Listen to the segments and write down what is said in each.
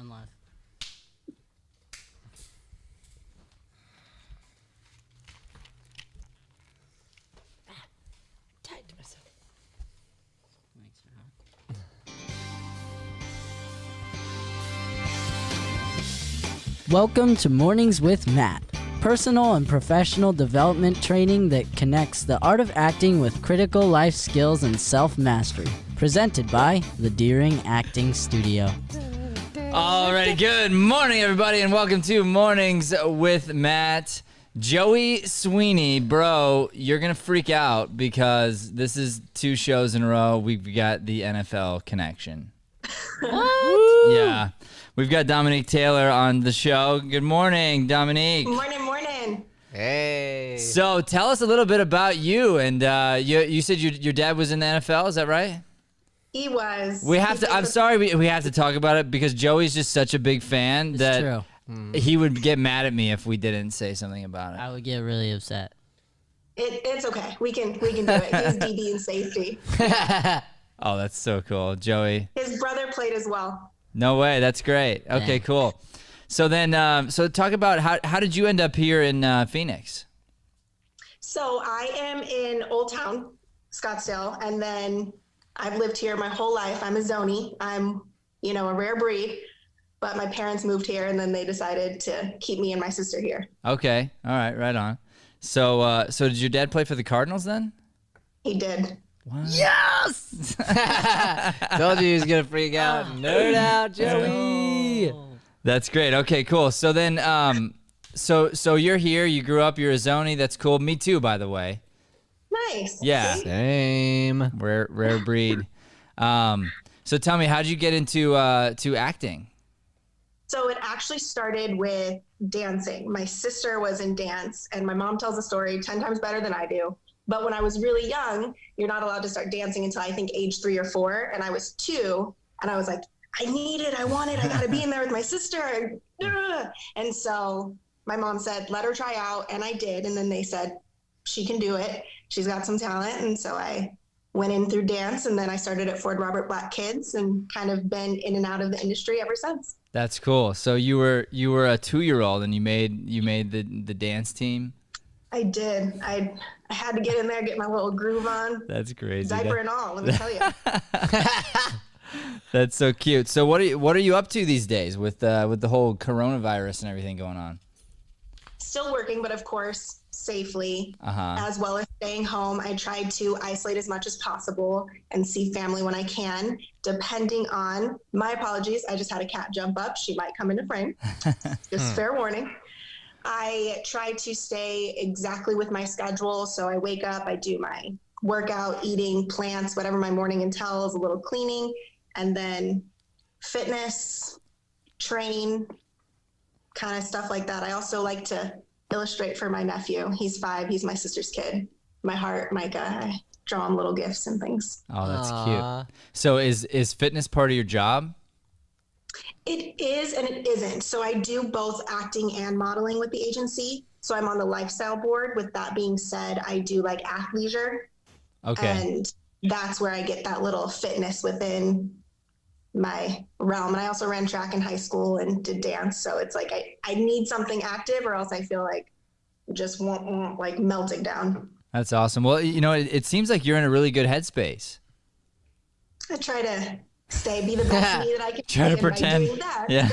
On live. Tied to myself. Welcome to Mornings with Matt, personal and professional development training that connects the art of acting with critical life skills and self-mastery. Presented by the Deering Acting Studio. Alrighty, good morning, everybody, and welcome to Mornings with Matt. Joey Sweeney, bro, you're going to freak out because this is 2 shows in a row. We've got the NFL connection. What? Yeah. We've got Dominique Taylor on the show. Good morning, Dominique. Morning. Hey. So tell us a little bit about you. And you said your dad was in the NFL, is that right? He was. I'm sorry we have to talk about it because Joey's just such a big fan that True. he would get mad at me if we didn't say something about it. I would get really upset. It's okay. We can do it. He's DB in safety. Oh, that's so cool. Joey. His brother played as well. No way. That's great. Okay, Dang. cool. So then, so talk about how did you end up here in Phoenix? So I am in Old Town, Scottsdale, and then I've lived here my whole life. I'm a Zoni. I'm, a rare breed, but my parents moved here and then they decided to keep me and my sister here. Okay. All right. Right on. So, so did your dad play for the Cardinals then? He did. Wow. Yes! Told you he was going to freak out. Nerd out, Joey. That's great. Okay, cool. So then, so you're here. You grew up. You're a Zoni. That's cool. Me too, by the way. Nice. Yeah. Same. Rare breed. So tell me, how'd you get into to acting? So it actually started with dancing. My sister was in dance, and my mom tells the story 10 times better than I do. But when I was really young, you're not allowed to start dancing until I think age 3 or 4. And I was 2, and I was like, I need it. I want it. I got to be in there with my sister. And so my mom said, let her try out. And I did. And then they said, she can do it. She's got some talent. And so I went in through dance, and then I started at Ford Robert Black Kids and kind of been in and out of the industry ever since. That's cool. So you were a 2-year-old and you made the dance team. I did. I had to get in there, get my little groove on. That's crazy. Diaper and all, let me tell you. That's so cute. So what are you up to these days with the whole coronavirus and everything going on? Still working, but of course, safely, as well as staying home. I try to isolate as much as possible and see family when I can, depending on, my apologies, I just had a cat jump up. She might come into frame. Just fair warning. I try to stay exactly with my schedule. So I wake up, I do my workout, eating, plants, whatever my morning entails, a little cleaning, and then fitness, train, kind of stuff like that. I also like to illustrate for my nephew. He's 5. He's my sister's kid. My heart, Micah. I draw him little gifts and things. Oh, that's cute. So is fitness part of your job? It is and it isn't. So I do both acting and modeling with the agency. So I'm on the lifestyle board. With that being said, I do like athleisure. Okay. And that's where I get that little fitness within my realm. And I also ran track in high school and did dance. So it's like I need something active or else I feel like just like melting down. That's awesome. Well, it seems like you're in a really good headspace. I try to be the best me that I can. Try to pretend. That. Yeah.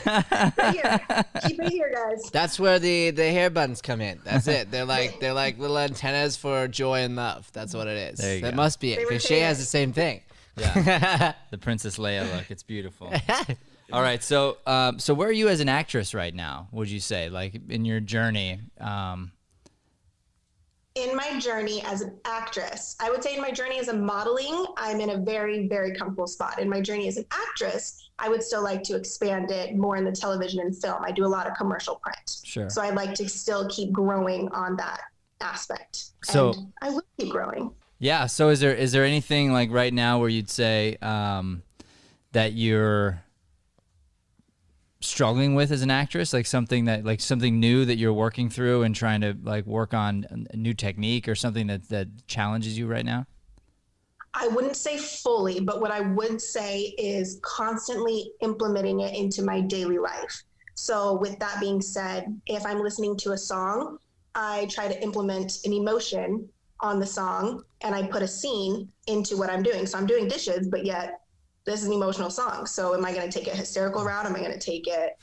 Right here. Keep it here, guys. That's where the hair buttons come in. That's it. They're like little antennas for joy and love. That's what it is. There you That go. must be it. Because Shay has the same thing. Yeah. The Princess Leia look. It's beautiful. All right. So where are you as an actress right now, would you say? Like in your journey? In my journey as an actress, I would say in my journey as a modeling, I'm in a very, very comfortable spot. In my journey as an actress, I would still like to expand it more in the television and film. I do a lot of commercial print. Sure. So I'd like to still keep growing on that aspect. So and I will keep growing. Yeah. So is there anything like right now where you'd say that you're struggling with as an actress, like something new that you're working through and trying to like work on a new technique or something that challenges you right now? I wouldn't say fully, but what I would say is constantly implementing it into my daily life. So with that being said, if I'm listening to a song, I try to implement an emotion on the song and I put a scene into what I'm doing. So I'm doing dishes, but yet this is an emotional song. So am I going to take a hysterical route? Am I going to take it,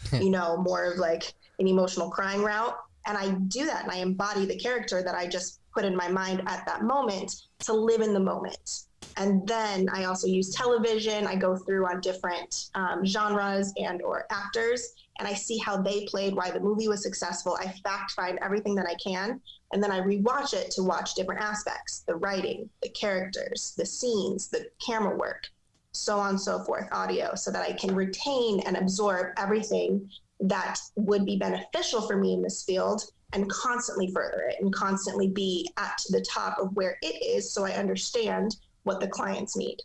more of like an emotional crying route? And I do that and I embody the character that I just put in my mind at that moment to live in the moment. And then I also use television. I go through on different genres and or actors, and I see how they played, why the movie was successful. I fact find everything that I can, and then I rewatch it to watch different aspects, the writing, the characters, the scenes, the camera work, so on and so forth, audio, so that I can retain and absorb everything that would be beneficial for me in this field and constantly further it and constantly be at the top of where it is so I understand what the clients need.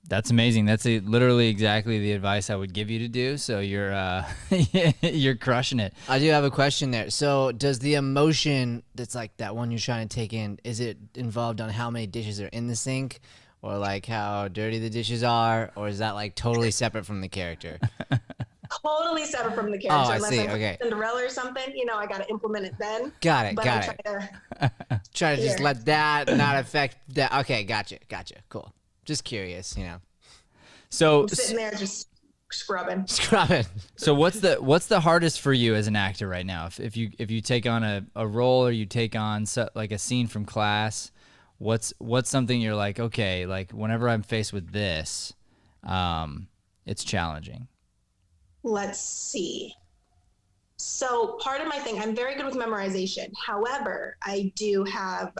That's amazing. That's literally exactly the advice I would give you to do. So you're you're crushing it. I do have a question there. So does the emotion that's like that one you're trying to take in, is it involved on how many dishes are in the sink or like how dirty the dishes are, or is that like totally separate from the character? Totally separate from the character. Oh, I Unless see. I'm Okay. Cinderella or something, I got to implement it then. Got it. But Got I it. Try to just let that not affect that. Okay. Gotcha. Cool. Just curious, So I'm sitting there just scrubbing. So what's the hardest for you as an actor right now? If you take on a role or you take on like a scene from class, what's something you're like, okay, like whenever I'm faced with this, it's challenging. Let's see. So part of my thing, I'm very good with memorization. However, I do have,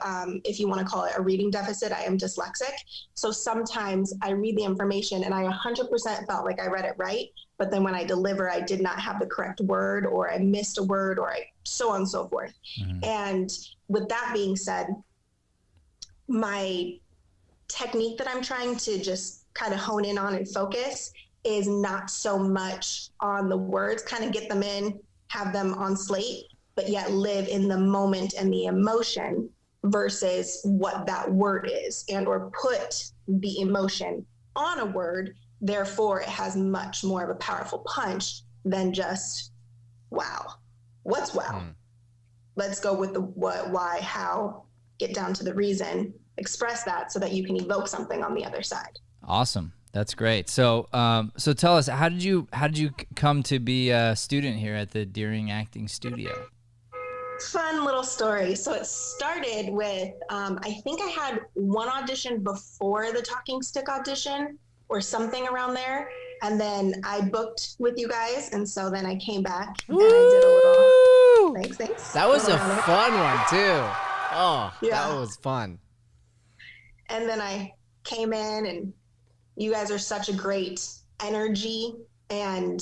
if you want to call it a reading deficit, I am dyslexic. So sometimes I read the information and I 100% felt like I read it right. But then when I deliver, I did not have the correct word, or I missed a word, or so on and so forth. Mm-hmm. And with that being said, my technique that I'm trying to just kind of hone in on and focus is not so much on the words, kind of get them in, have them on slate, but yet live in the moment and the emotion versus what that word is, and or put the emotion on a word. Therefore, it has much more of a powerful punch than just, wow. What's wow? Let's go with the what, why, how, get down to the reason, express that so that you can evoke something on the other side. Awesome. That's great. So, so tell us, how did you come to be a student here at the Deering Acting Studio? Fun little story. So it started with, I think I had one audition before the talking stick audition or something around there. And then I booked with you guys. And so then I came back and I did a little, thanks. That was a fun one too. Oh, yeah. That was fun. And then I came in, and you guys are such a great energy and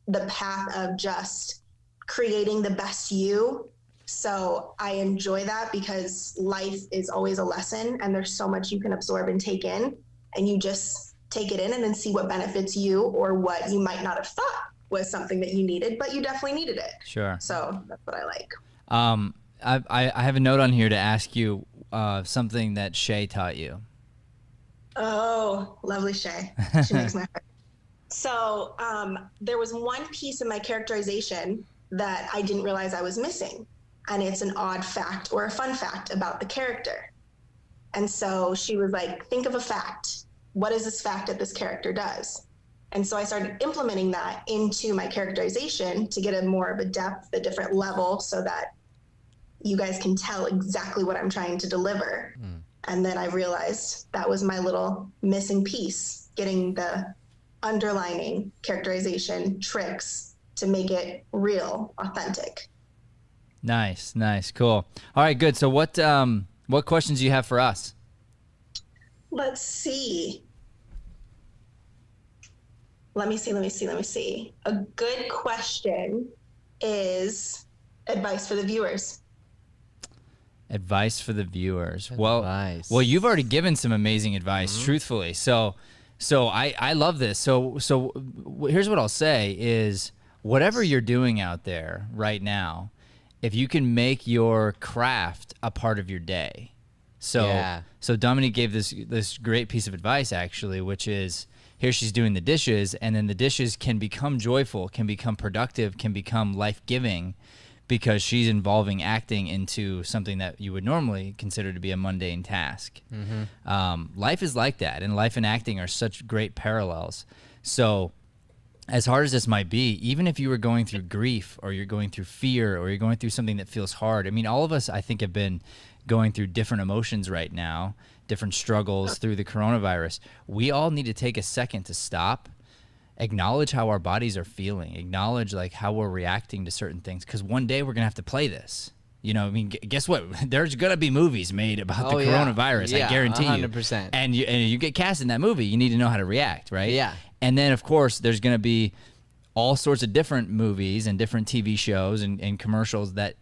the path of just creating the best you. So I enjoy that because life is always a lesson and there's so much you can absorb and take in, and you just take it in and then see what benefits you or what you might not have thought was something that you needed, but you definitely needed it. Sure. So that's what I like. I have a note on here to ask you something that Shay taught you. Oh, lovely Shay. She makes my heart. So there was one piece in my characterization that I didn't realize I was missing. And it's an odd fact or a fun fact about the character. And so she was like, think of a fact. What is this fact that this character does? And so I started implementing that into my characterization to get a more of a depth, a different level, so that you guys can tell exactly what I'm trying to deliver. And then I realized that was my little missing piece, getting the underlining characterization tricks to make it real, authentic. Nice, cool. All right, good. So what questions do you have for us? Let's see. Let me see. A good question is advice for the viewers. Advice for the viewers. Well, you've already given some amazing advice, truthfully. So I love this. So here's what I'll say is, whatever you're doing out there right now, if you can make your craft a part of your day. So Dominique gave this great piece of advice, actually, which is, here she's doing the dishes, and then the dishes can become joyful, can become productive, can become life-giving, because she's involving acting into something that you would normally consider to be a mundane task. Life is like that, and life and acting are such great parallels. So as hard as this might be, even if you were going through grief, or you're going through fear, or you're going through something that feels hard, I mean, all of us, I think, have been going through different emotions right now, different struggles through the coronavirus. We all need to take a second to stop, acknowledge how our bodies are feeling, acknowledge like how we're reacting to certain things, because one day we're gonna have to play this. You know, I mean, guess what? There's gonna be movies made about the coronavirus. I guarantee 100%. And you get cast in that movie, you need to know how to react, right? Yeah. And then of course there's gonna be all sorts of different movies and different TV shows and commercials that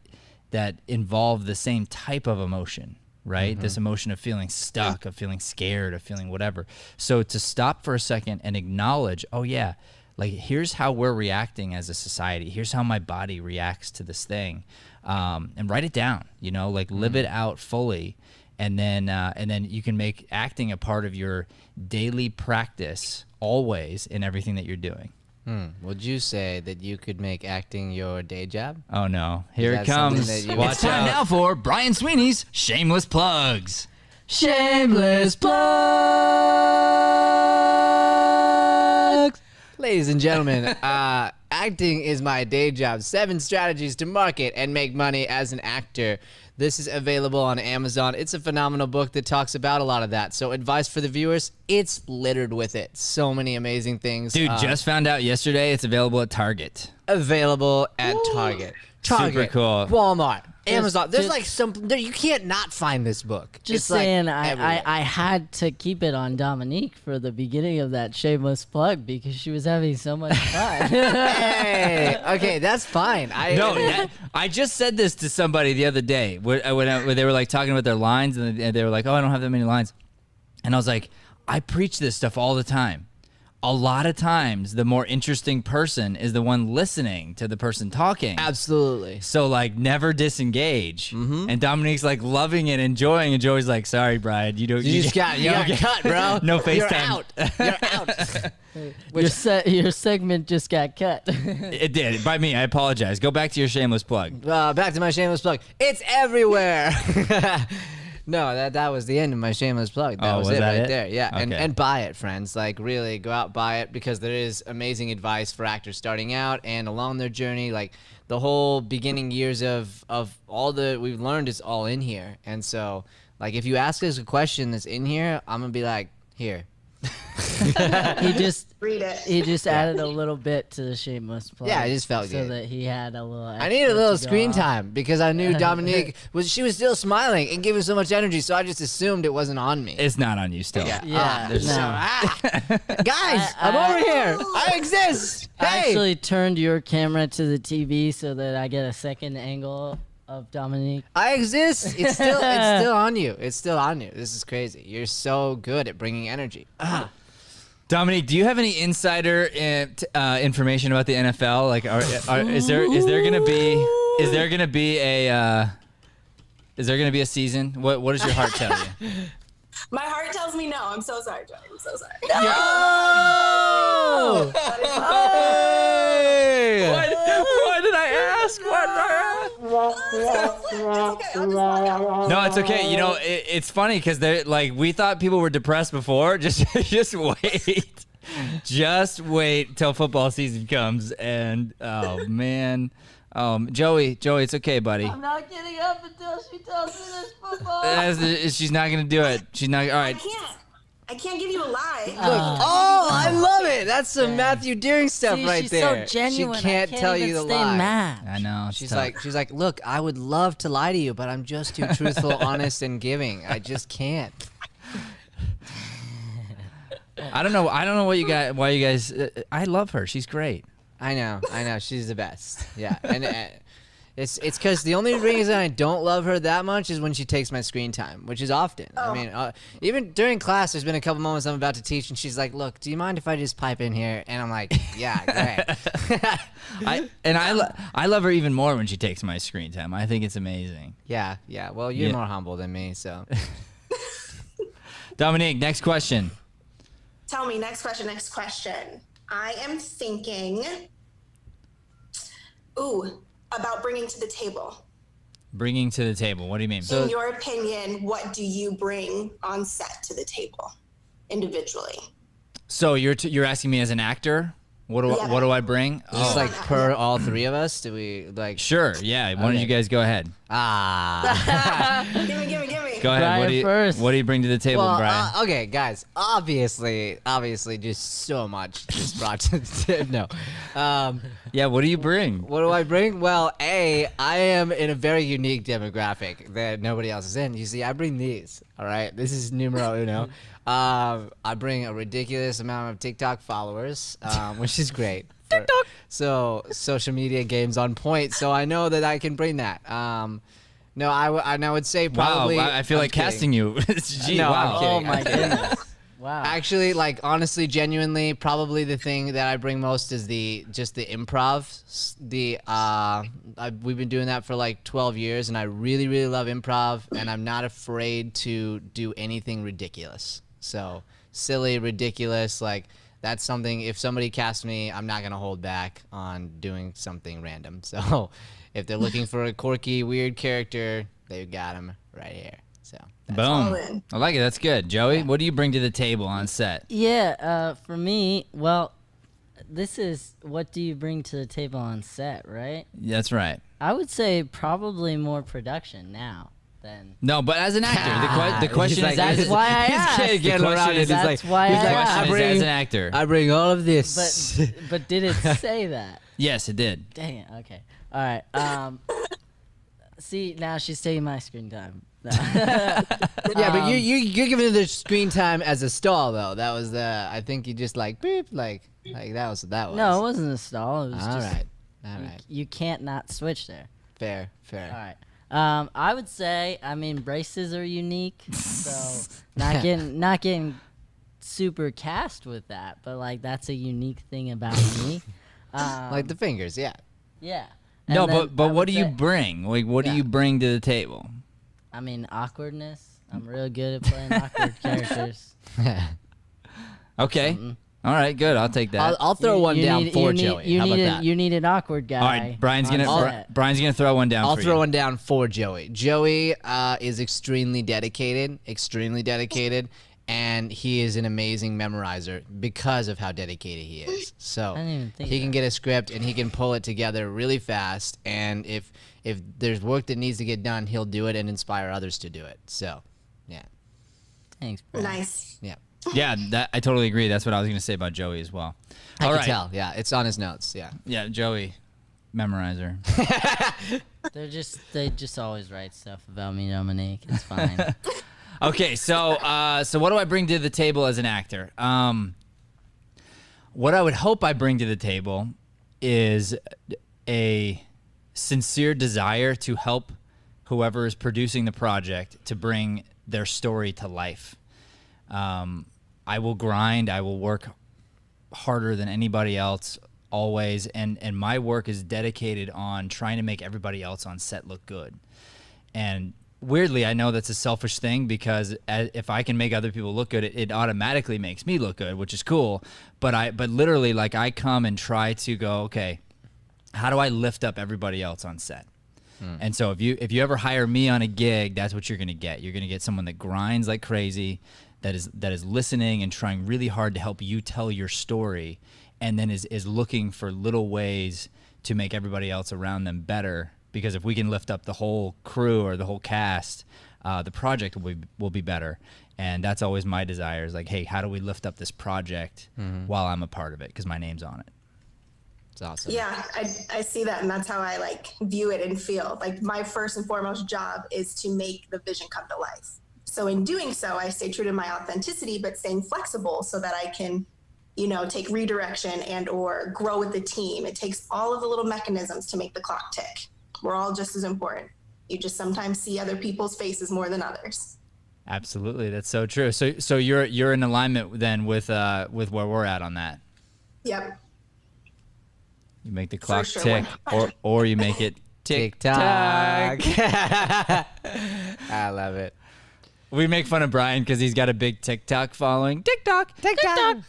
involve the same type of emotion. Right? This emotion of feeling stuck, of feeling scared, of feeling whatever. So to stop for a second and acknowledge, oh yeah, like here's how we're reacting as a society. Here's how my body reacts to this thing. And write it down, you know, like live it out fully. And then you can make acting a part of your daily practice always in everything that you're doing. Would you say that you could make acting your day job? Oh no, here it comes. It's time now for Brian Sweeney's Shameless Plugs. Shameless plugs. Ladies and gentlemen, acting is my day job. 7 strategies to market and make money as an actor. This is available on Amazon. It's a phenomenal book that talks about a lot of that. So advice for the viewers, it's littered with it. So many amazing things. Dude, just found out yesterday it's available at Target. Available at Target. Super cool. Walmart. Amazon. There's like some. You can't not find this book. Just it's saying, like I had to keep it on Dominique for the beginning of that shameless plug because she was having so much fun. Hey, okay, that's fine. I just said this to somebody the other day when they were like talking about their lines, and they were like, "Oh, I don't have that many lines," and I was like, "I preach this stuff all the time. A lot of times, the more interesting person is the one listening to the person talking. Absolutely. So, like, never disengage." And Dominique's like loving it, enjoying, and Joey's like, "Sorry, Brian, you just got cut, bro. No FaceTime. You're out. Your segment just got cut. It did by me. I apologize. Go back to your shameless plug. Back to my shameless plug. It's everywhere. No, that was the end of my shameless plug. That was it right there. Yeah, okay. and buy it, friends. Like, really, go out, buy it, because there is amazing advice for actors starting out and along their journey. Like, the whole beginning years of all that we've learned is all in here. And so, like, if you ask us a question that's in here, I'm gonna be like, here. He just Read it. He just added a little bit to the shameless plug. Yeah, I just felt so good. that he had a little. I needed a little screen off. time because I knew Dominique she was still smiling and giving so much energy, so I just assumed it wasn't on me. It's not on you still. Yeah, Guys, I'm over here. I exist. I Hey. actually turned your camera to the TV so that I get a second angle of Dominique. I exist. It's still on you. It's still on you. This is crazy. You're so good at bringing energy. Dominique, do you have any insider information about the NFL? Like, is there gonna be a season? What does your heart tell you? My heart tells me no. I'm so sorry, Joey. I'm so sorry. Oh! Hey! Why did I ask? No, it's okay. You know, it's funny because they're like, we thought people were depressed before. Just wait. Just wait till football season comes. And oh man, Joey, it's okay, buddy. I'm not getting up until she tells me there's football. She's not gonna do it. She's not. All right. I can't give you a lie. I love it. That's some Matthew Deering stuff right she's there. So genuine. She can't tell you the lie. Mad. I know. She's like, look, I would love to lie to you, but I'm just too truthful, honest, and giving. I just can't. I don't know why you guys. I love her. She's great. I know. She's the best. Yeah, and it's because the only reason I don't love her that much is when she takes my screen time, which is often. I mean, even during class, there's been a couple moments I'm about to teach, and she's like, "Look, do you mind if I just pipe in here?" And I'm like, "Yeah, great." I love her even more when she takes my screen time. I think it's amazing. Yeah. Well, you're more humble than me, so. Dominique, next question. Tell me, next question. I am thinking, about bringing to the table. Bringing to the table. What do you mean? In your opinion, what do you bring on set to the table individually? So you're asking me as an actor? What do I bring? Just like per all three of us? Do we like? Sure. Yeah. Why don't you guys go ahead? Give me. Go ahead. What do you bring to the table, Brian? Okay, guys. Obviously, just so much just brought to the table. No. Yeah. What do you bring? What do I bring? Well, I am in a very unique demographic that nobody else is in. You see, I bring these. All right. This is numero uno. I bring a ridiculous amount of TikTok followers, which is great. TikTok. So social media game's on point. So I know that I can bring that. No, I would say probably. Wow, I feel like casting you. Gee, no, wow. I'm kidding. Oh my goodness. Wow. Actually, like honestly, genuinely, probably the thing that I bring most is just the improv. We've been doing that for like 12 years, and I really, really love improv, and I'm not afraid to do anything ridiculous. So silly, ridiculous, like that's something. If somebody casts me, I'm not gonna hold back on doing something random. So if they're looking for a quirky, weird character, they've got him right here. So boom. I like it. That's good. Joey, what do you bring to the table on set? Yeah, for me, well, this is what do you bring to the table on set, right? That's right. I would say probably more production now than. No, but as an actor, the question is, that's why I asked. That's why I asked. As an actor. I bring all of this. But did it say that? Yes, it did. Dang it. Okay. All right. See, now she's taking my screen time. Yeah, but you're giving it the screen time as a stall though. That was I think you just like beep like that was. No, it wasn't a stall. It was all just. Right. All right. You can't not switch there. Fair. All right. I would say, braces are unique, so not getting super cast with that, but like that's a unique thing about me. Like the fingers, yeah. Yeah. No, but what do you bring? Like, what do you bring to the table? Awkwardness. I'm real good at playing awkward characters. Okay. All right, good. I'll take that. I'll throw one down for Joey. How about that? You need an awkward guy. All right, Brian's gonna throw one down. I'll throw one down for Joey. Joey is extremely dedicated, and he is an amazing memorizer because of how dedicated he is. So he can get a script and he can pull it together really fast. And if there's work that needs to get done, he'll do it and inspire others to do it. So, yeah. Thanks, Brian. Nice. Yeah. Yeah, I totally agree. That's what I was going to say about Joey as well. I can tell. Yeah, it's on his notes. Yeah. Yeah, Joey, memorizer. They just always write stuff about me, Dominique. It's fine. Okay, so what do I bring to the table as an actor? What I would hope I bring to the table is a sincere desire to help whoever is producing the project to bring their story to life. I will grind. I will work harder than anybody else always, and my work is dedicated on trying to make everybody else on set look good. And weirdly, I know that's a selfish thing because if I can make other people look good, it automatically makes me look good, which is cool. But literally, like, I come and try to go, okay, how do I lift up everybody else on set? And so if you ever hire me on a gig, that's what you're gonna get. You're gonna get someone that grinds like crazy, that is listening and trying really hard to help you tell your story, and then is looking for little ways to make everybody else around them better. Because if we can lift up the whole crew or the whole cast, the project will be better. And that's always my desire is like, hey, how do we lift up this project while I'm a part of it? Because my name's on it. It's awesome. Yeah, I see that, and that's how I like view it and feel. Like my first and foremost job is to make the vision come to life. So in doing so, I stay true to my authenticity, but staying flexible so that I can, take redirection and or grow with the team. It takes all of the little mechanisms to make the clock tick. We're all just as important. You just sometimes see other people's faces more than others. Absolutely, that's so true. So you're in alignment then with where we're at on that. Yep. You make the clock sure, tick, or you make it tick tock. I love it. we make fun of Brian because he's got a big TikTok following. TikTok.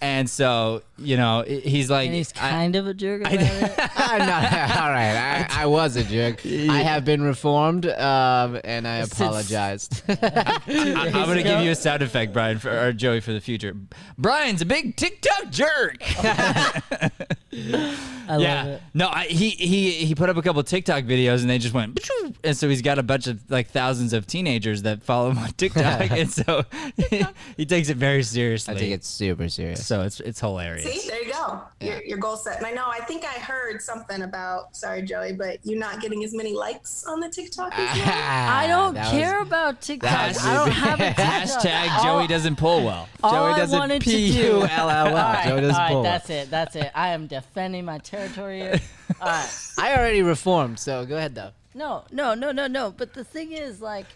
And so, you know, he's like... And he's kind of a jerk about it. I'm not. All right. I was a jerk. I have been reformed, and I apologized. I'm going to give you a sound effect, Brian, or Joey, for the future. Brian's a big TikTok jerk. I love it. No, he put up a couple TikTok videos and they just went, and so he's got a bunch of like thousands of teenagers that follow him on TikTok, and so he takes it very seriously. I take it super serious. So it's hilarious. See, there you go. Your goal set. And I think I heard something about, sorry, Joey, but you not getting as many likes on the TikTok as well. I don't care about TikTok. I don't have a TikTok. Hashtag Joey doesn't pull well. Joey doesn't P-U-L-L-L. Joey doesn't pull well. That's it. I am defending my territory here. All right. I already reformed, so go ahead, though. No. But the thing is, like,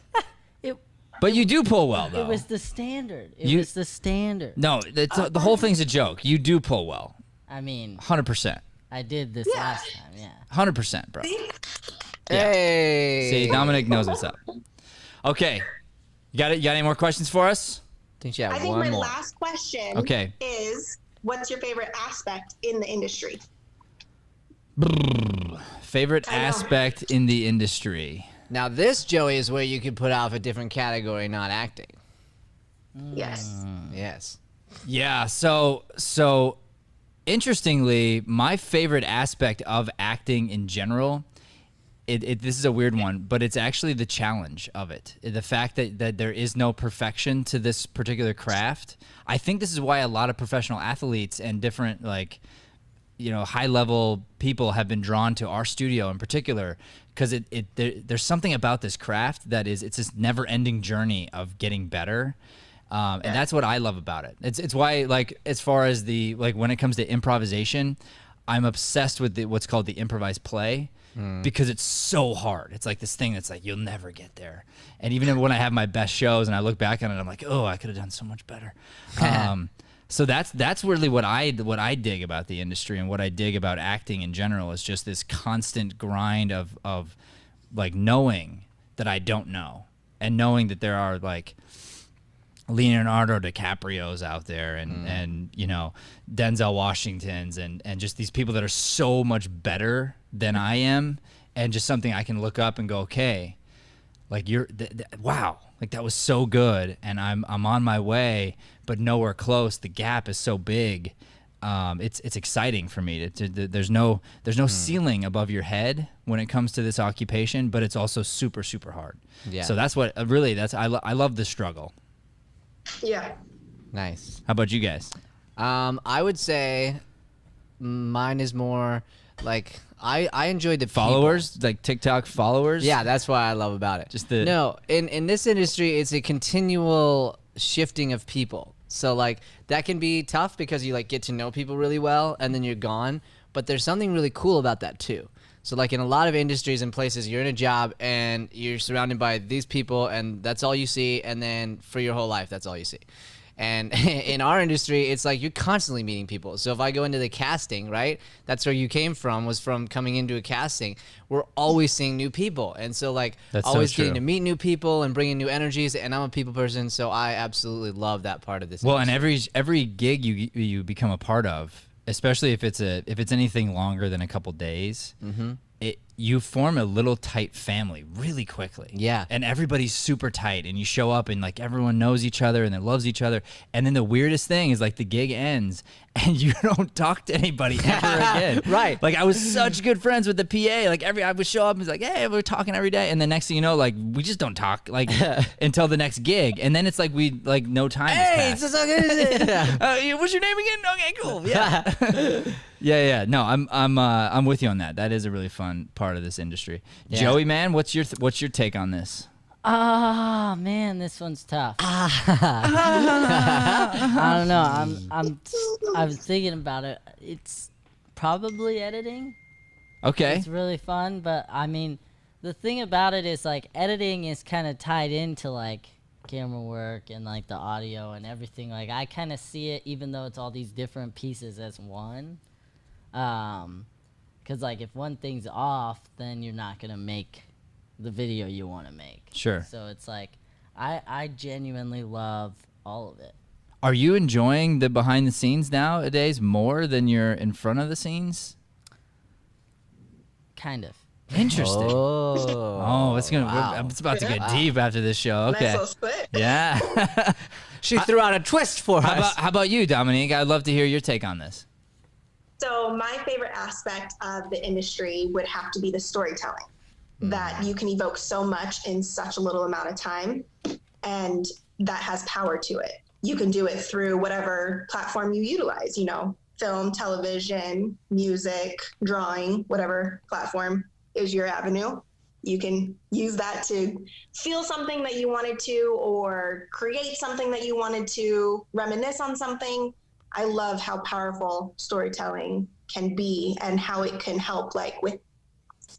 But you do pull well, though. it was the standard. It was the standard. No, the whole thing's a joke. You do pull well. I mean, 100%. I did this last time, yeah. 100%, bro. Hey. See, Dominic knows what's up. Okay. You got any more questions for us? I think I think one my more. last question is, what's your favorite aspect in the industry? Favorite aspect in the industry. Now, this, Joey, is where you could put off a different category, not acting. Yes. Yes. Yeah, so interestingly, my favorite aspect of acting in general, this is a weird one, but it's actually the challenge of it. The fact that there is no perfection to this particular craft. I think this is why a lot of professional athletes and different, like, you know, high-level people have been drawn to our studio in particular, because there's something about this craft that it's this never-ending journey of getting better. And that's what I love about it. It's why, like, as far as when it comes to improvisation, I'm obsessed with what's called the improvised play, because it's so hard. It's like this thing that's like, you'll never get there. And even when I have my best shows and I look back on it, I'm like, oh, I could have done so much better. So that's really what I dig about the industry, and what I dig about acting in general is just this constant grind of like knowing that I don't know, and knowing that there are like Leonardo DiCaprio's out there, and you know, Denzel Washington's, and just these people that are so much better than I am, and just something I can look up and go, okay, like wow, like that was so good, and I'm on my way, but nowhere close. The gap is so big. It's exciting for me. There's no ceiling above your head when it comes to this occupation, but it's also super, super hard. Yeah. So that's what I love the struggle. Yeah. Nice. How about you guys? I would say mine is more like I enjoy the Followers, people. like TikTok followers. Yeah, that's what I love about it. Just the no in this industry, it's a continual shifting of people. So like that can be tough because you like get to know people really well and then you're gone. But there's something really cool about that too. So like in a lot of industries and places, you're in a job and you're surrounded by these people and that's all you see. And then for your whole life, that's all you see. And in our industry, it's like you're constantly meeting people. So if I go into the casting, right, that's where you came from, was from coming into a casting. We're always seeing new people. And so like that's always so true. getting to meet new people and bringing new energies. And I'm a people person, so I absolutely love that part of this Well, industry. and every gig you become a part of, especially if it's anything longer than a couple days, you form a little tight family really quickly. Yeah. And everybody's super tight, and you show up and like everyone knows each other and they loves each other. And then the weirdest thing is like the gig ends and you don't talk to anybody ever again. Right. Like I was such good friends with the PA. Like I would show up and be like, hey, we're talking every day. And the next thing you know, like we just don't talk like until the next gig. And then it's like no time has passed. What's your name again? Okay, cool. Yeah. Yeah. No, I'm with you on that. That is a really fun part of this industry. Yeah. Joey, man, what's your take on this? Ah, man, this one's tough. I don't know. I'm thinking about it. It's probably editing. Okay. It's really fun, but I mean, the thing about it is like editing is kind of tied into like camera work and like the audio and everything. Like I kind of see it, even though it's all these different pieces, as one. Because like if one thing's off, then you're not gonna make the video you want to make. Sure. So it's like I genuinely love all of it. Are you enjoying the behind the scenes nowadays more than you're in front of the scenes? Kind of. Interesting. Oh, it's about to get deep after this show. Okay. Nice little split. Yeah. she threw out a twist for us. How about you, Dominique? I'd love to hear your take on this. So my favorite aspect of the industry would have to be the storytelling, that you can evoke so much in such a little amount of time, and that has power to it. You can do it through whatever platform you utilize, film, television, music, drawing, whatever platform is your avenue. You can use that to feel something that you wanted to, or create something that you wanted to, reminisce on something. I love how powerful storytelling can be and how it can help with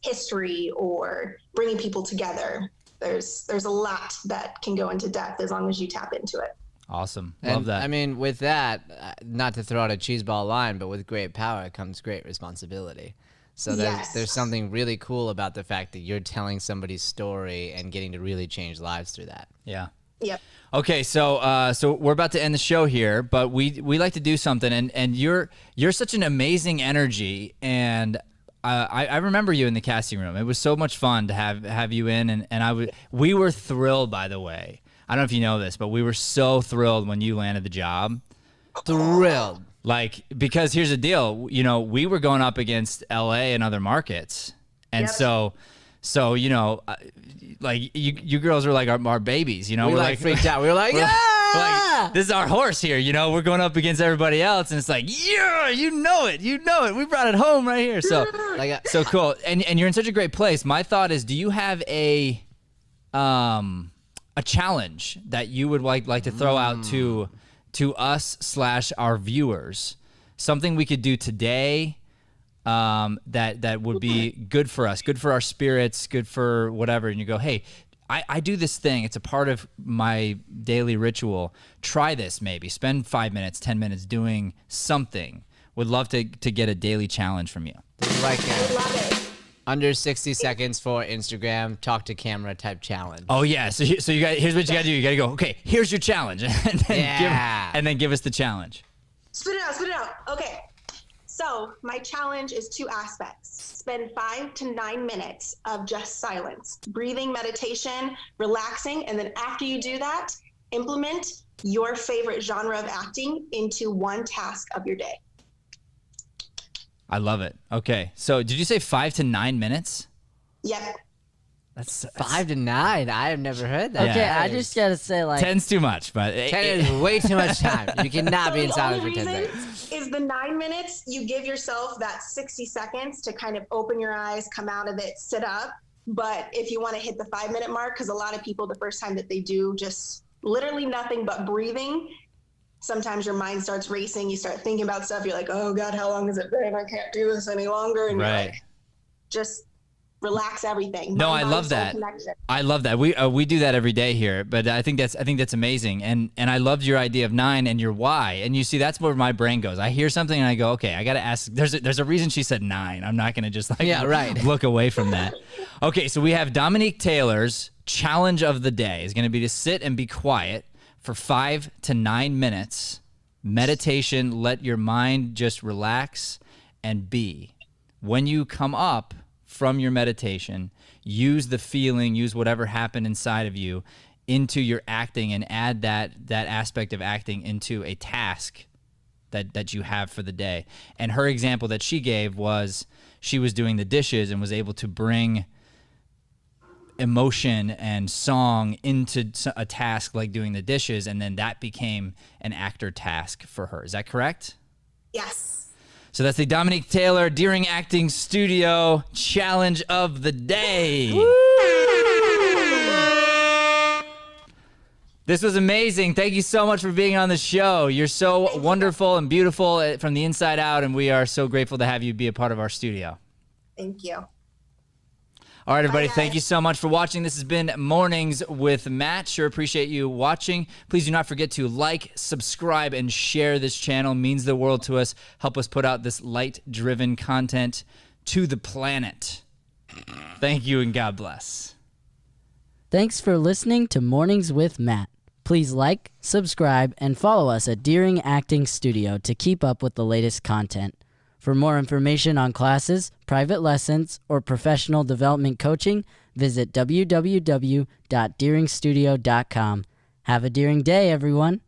history or bringing people together. There's a lot that can go into depth as long as you tap into it. Awesome. Love that. I mean, with that, not to throw out a cheeseball line, but with great power comes great responsibility. So there's something really cool about the fact that you're telling somebody's story and getting to really change lives through that. Yeah. Yep. Okay, so we're about to end the show here, but we like to do something, and you're such an amazing energy, and I remember you in the casting room. It was so much fun to have you in, and we were thrilled, by the way. I don't know if you know this, but we were so thrilled when you landed the job. Thrilled. Because here's the deal, we were going up against LA and other markets. And Yep. so you girls were like our babies, We were freaked out. We were like, yeah! This is our horse here, we're going up against everybody else. And it's like, yeah, you know it. We brought it home right here. So, so cool. And you're in such a great place. My thought is, do you have a challenge that you would like to throw out to us / our viewers, something we could do today that would be good for us, good for our spirits, good for whatever, and you go, hey, I do this thing, it's a part of my daily ritual, try this, maybe spend 5 minutes, 10 minutes doing something. Would love to get a daily challenge from you. Like I love it. under 60 seconds for Instagram talk to camera type challenge. Oh yeah, so here's what you gotta do. You gotta go, okay, here's your challenge, and then give us the challenge. Spit it out. Okay. So my challenge is 2 aspects. Spend 5 to 9 minutes of just silence, breathing, meditation, relaxing. And then after you do that, implement your favorite genre of acting into one task of your day. I love it. Okay, so did you say 5 to 9 minutes? Yep. That's 5 to 9. I have never heard that. Okay, I just gotta say, 10's too much, but 10 is way too much time. You cannot be in silence for 10 seconds. Is the 9 minutes, you give yourself that 60 seconds to kind of open your eyes, come out of it, sit up. But if you want to hit the 5-minute mark, because a lot of people, the first time that they do just literally nothing but breathing, sometimes your mind starts racing. You start thinking about stuff. You're like, oh God, how long has it been? I can't do this any longer. And you're like, just relax everything. No, I love that. I love that. We do that every day here, but I think that's amazing. And I loved your idea of 9 and your why. And you see, that's where my brain goes. I hear something and I go, okay, I got to ask. There's a reason she said 9. I'm not going to just look away from that. Okay, so we have Dominique Taylor's challenge of the day is going to be to sit and be quiet for 5 to 9 minutes. Meditation, let your mind just relax and be. When you come up from your meditation, use the feeling, use whatever happened inside of you into your acting, and add that aspect of acting into a task that you have for the day. And her example that she gave was she was doing the dishes and was able to bring emotion and song into a task like doing the dishes, and then that became an actor task for her. Is that correct? Yes. So that's the Dominique Taylor Deering Acting Studio Challenge of the Day. This was amazing. Thank you so much for being on the show. You're so wonderful and beautiful from the inside out, and we are so grateful to have you be a part of our studio. Thank you. All right, everybody, thank you so much for watching. This has been Mornings with Matt. Sure appreciate you watching. Please do not forget to like, subscribe, and share this channel. It means the world to us. Help us put out this light-driven content to the planet. Thank you, and God bless. Thanks for listening to Mornings with Matt. Please like, subscribe, and follow us at Deering Acting Studio to keep up with the latest content. For more information on classes, private lessons, or professional development coaching, visit www.deeringstudio.com. Have a Deering day, everyone.